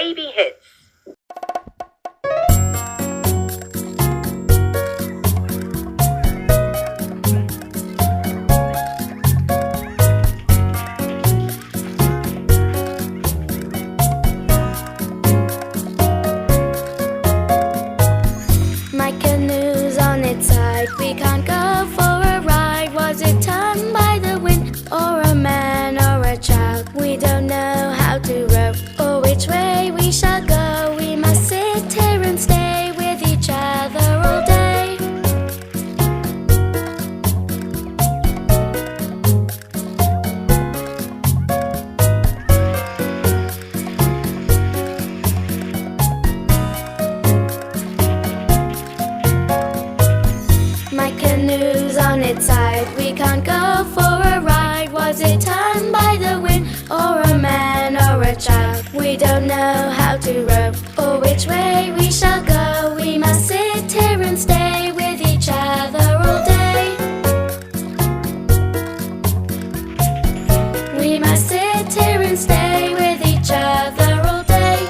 Baby Hits. My canoe's on its side, we can't go for a ride. Was it turned by the wind, or a man, or a child? We don't know how to row, or which way we shall go. We must sit here and stay with each other all day. My canoe's on its side, we can't go for a ride. Was it turned by the wind, or a man, or a child? We don't know how to row, or which way we shall go. We must sit here and stay with each other all day. We must sit here and stay with each other all day.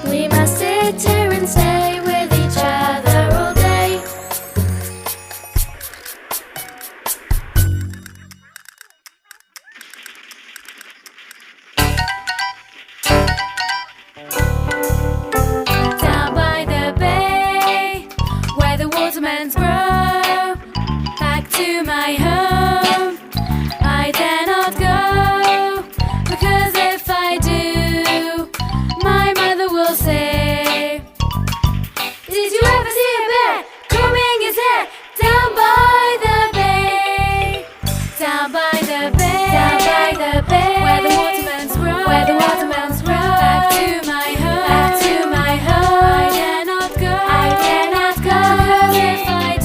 We must sit here and stay with each other all day. Down by the bay, where the watermelons grow, back to my home I dare not go, because if I do, my mother will say, did you ever see a bear combing his hair down by the bay? Down by the bay, down by the bay, where the watermelons grow, where the watermelons grow, back to my home, back to my home I dare not go, I dare not go,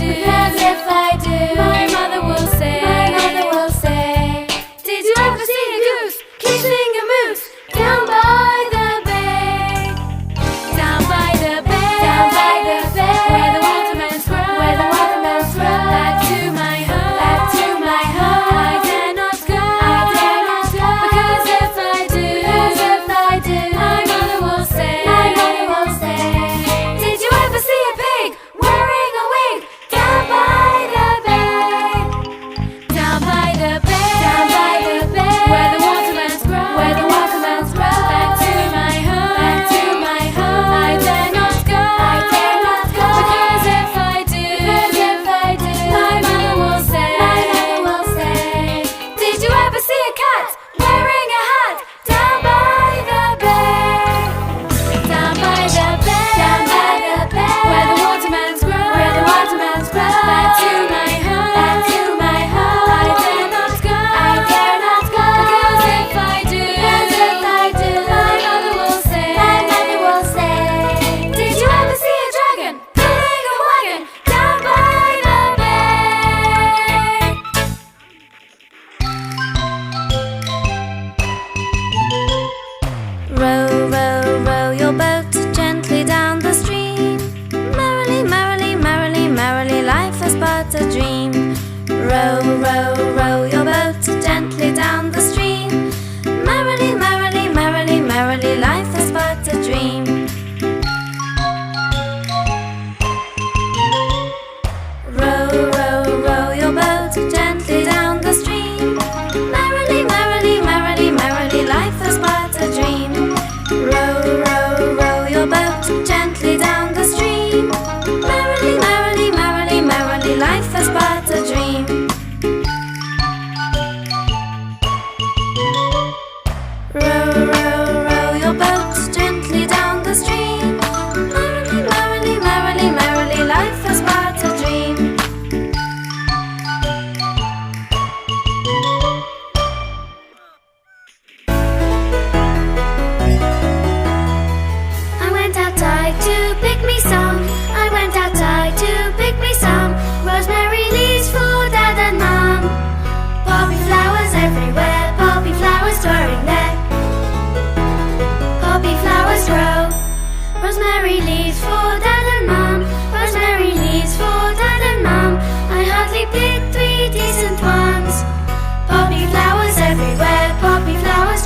because if I do, my mother will say, did you ever see a goose kissing a moose down by the bay? Down by the bay, down by the bay, where the watermelons grow, where the watermelons grow, back to my home, back to my home I dare not go, I dare not go, because if I do, my mother will say, did you ever see a pig wearing a wig down by the bay? Down by the bay, down by the bay, where the watermelons grow, where the watermelons grow, back to my home, back to my home I dare not go, I dare not go, because if I do, my mother will say, did you ever see a cat wearing a hat down by the bay? Down by the bay, down by the bay, where the watermelons grow, where the watermelons grow, back to my home, back to my home I dare not go, I dare not go, because if I do, my mother will say, did you ever see a dragon pulling a wagon down by the bay? Row, row, row your boat gently down the stream. Merrily, merrily, merrily, merrily, life is but a dream. Row, row, row your boat gently down the stream. Merrily, merrily, merrily, merrily, life is but a dream. Row, row, row your boat gently down the stream. Merrily, merrily, merrily, merrily, life is but a dream. Row, row, row your boat gently down the stream. Merrily, merrily, merrily, merrily, life is but a dream. Row, row, row your boat gently down the stream. Merrily, merrily, merrily, merrily, life is but a dream. I went outside to pick me some. I went outside to pick me some rosemary leaves for Dad and Mum. Poppy flowers everywhere, poppy flowers growing there. Poppy flowers grow. Rosemary leaves for Dad and Mum. Rosemary leaves for Dad and Mum. I hardly picked 3 decent ones. Poppy flowers everywhere, poppy flowers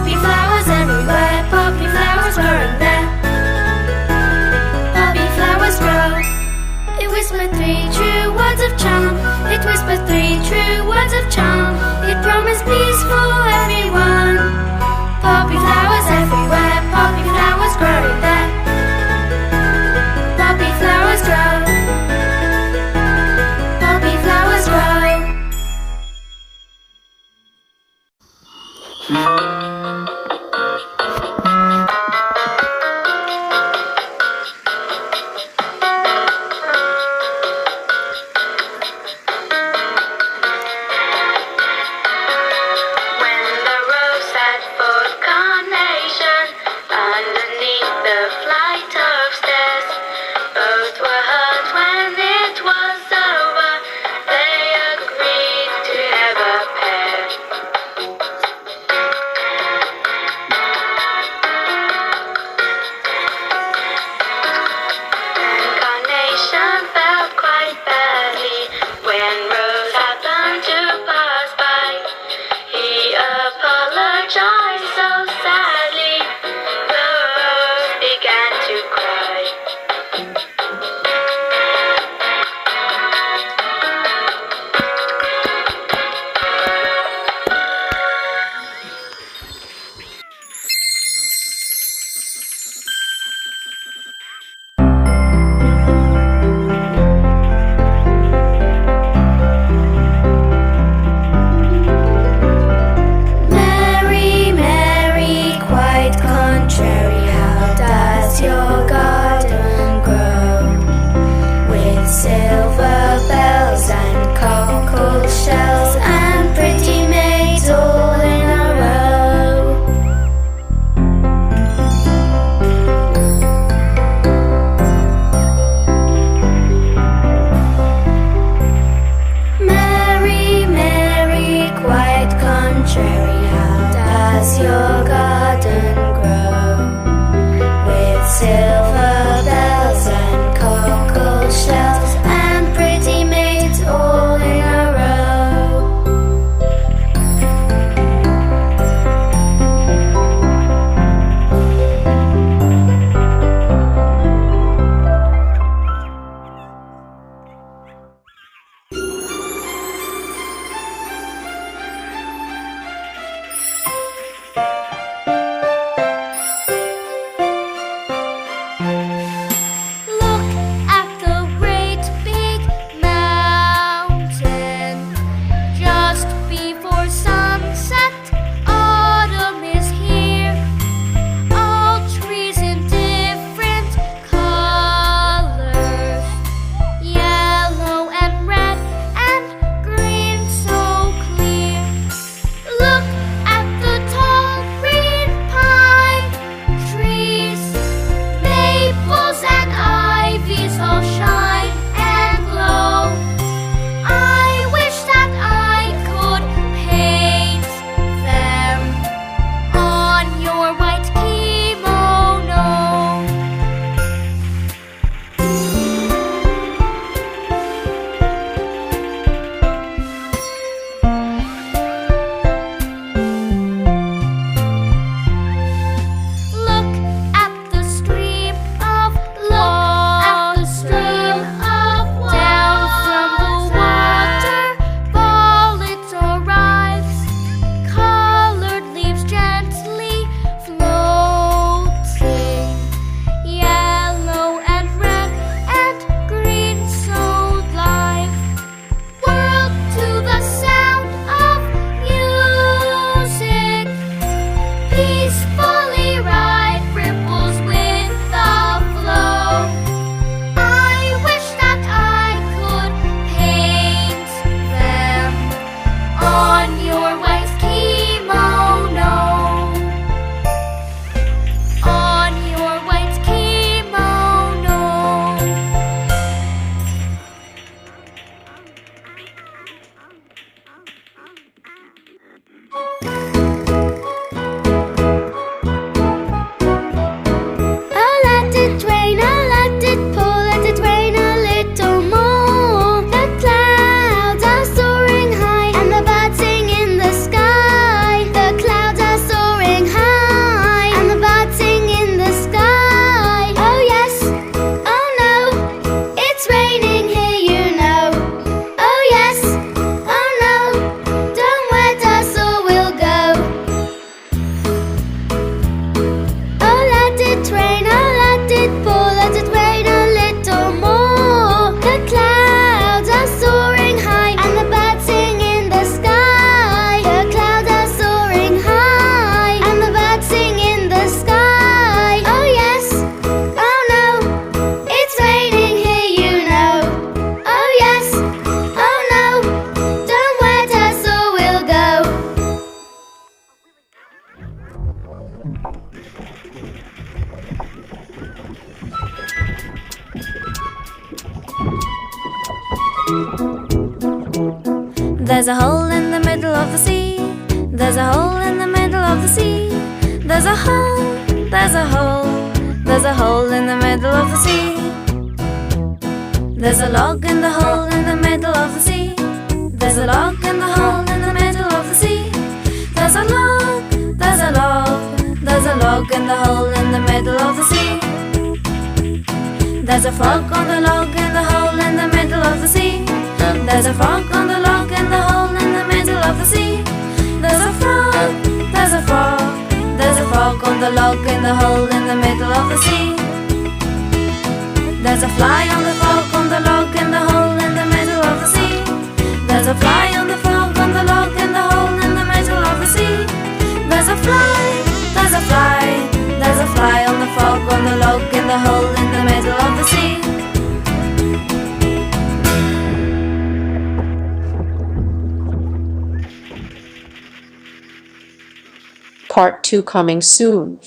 Poppy flowers everywhere, poppy flowers growing there. Poppy flowers grow. It whispered 3 true words of charm. It whispered 3 true words of charm. It promised peace for everyone. Poppy flowers everywhere, poppy flowers growing there. Poppy flowers grow. Poppy flowers grow. When the rose set for Carnation underneath the flight of stairs, both were hurt when it was over. They agreed to never pair. And Carnation felt quite badly when Rose happened to pass by. He apologized so sadly. The rose began to cry. Mary, Mary, quite contrary, how does your garden grow? With silver bells and cockle shells and pretty maids all in a row. Mary, Mary, quite contrary, how does your garden grow? With silver bells and cockle shells and pretty maids all in a row. Look at the great big mountain. Just before sunset, autumn is here. All trees in different colors, yellow and red and green, so clear. Look at the tall green pine trees, maples and ivies all shine and glow. I wish that I could paint them on your white kimono. Look at the stream of water down from the waterfall it arrives. Colored leaves gently floating, yellow and red and green, so live. Whirled to the sound of music, peacefully ride ripples with the flow. I wish that I could paint them on your white kimono. On your white kimono. Oh, let it rain, oh, let it pour, let it rain a little more. The clouds are soaring high and the birds sing in the sky. There's a hole in the middle of the sea. There's a hole in the middle of the sea. There's a hole, there's a hole, there's a hole in the middle of the sea. There's a log in the hole in the middle of the sea. There's a log in the hole in the middle of the sea. There's a log, there's a log, there's a log in the hole in the middle of the sea. There's a frog on the log in the hole in the middle of the sea. There's a frog on the log in the hole in the middle of the sea. There's a frog, there's a frog, there's a frog on the log in the hole in the middle of the sea. There's a fly on the frog on the log in the hole in the middle of the sea. There's a fly on the frog on the log in the hole in the middle of the sea. There's a fly, there's a fly, there's a fly on the frog on the log in the hole in the middle of the sea. Part 2 coming soon.